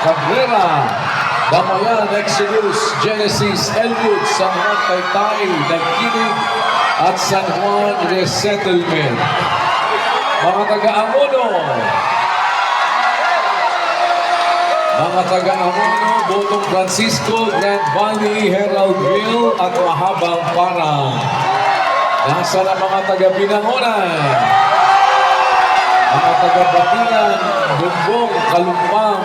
Cabrera, Damayan, Exodus, Genesis, Elwood, San Juan Taytay, Nagkinig, at San Juan Resettlement. Mga taga-Amono, Botong Francisco, Grand Valley, Heraldville, at Mahabang Parang. Nasa na mga taga-Binangonan, mga taga-Batinan, Bumbong, Kalumpang,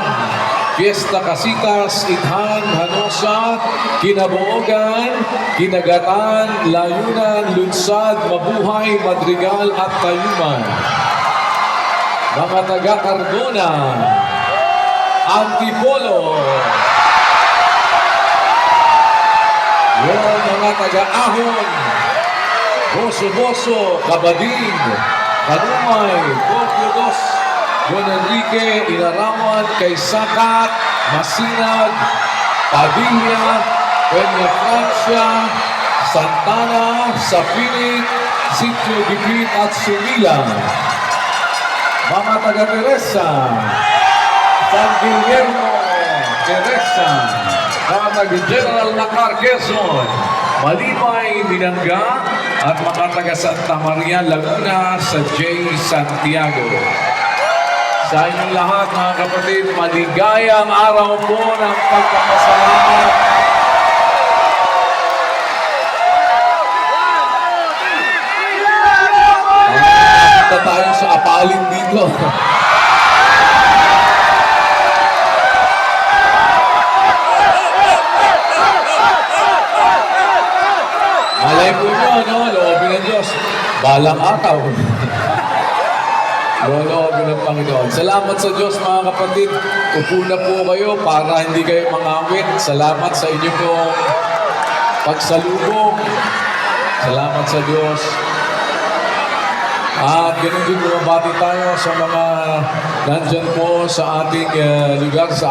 Fiesta Casitas, Ithan, Hanosa, Kinabuogan, Kinagatan, Layunan, Lunsad, Mabuhay, Madrigal, at Tayuman. Mga taga-Cardona, Antipolo, yung mga taga-Ahon, Boso-Boso, Kabading, Kanumay, Portiodos, Don Enrique, Ilarawan, Kaysakat, Masinag, Padilla, Peña Francia, Santana, Sapinig, Sitio Gipit at Sumila. Mga taga-Teresa, San Guillermo, Teresa, mga taga-General Nacar, Quezon, Malibay, Minanga, at mga taga-Santa Maria, Laguna, sa J. Santiago. Sa inyong lahat, mga kapatid, maligayang araw po ng pagpapasalamat. Punta tayo sa apaling dito. Malay po nyo, no? Loobin ng Diyos. Balang araw. Loobin ng Panginoon. Salamat sa Diyos, mga kapatid. Upo na po kayo para hindi kayo mangawit. Salamat sa inyo pong pagsalubong. Salamat sa Diyos. At ganun din bumabati tayo sa mga nandyan po sa ating lugar, sa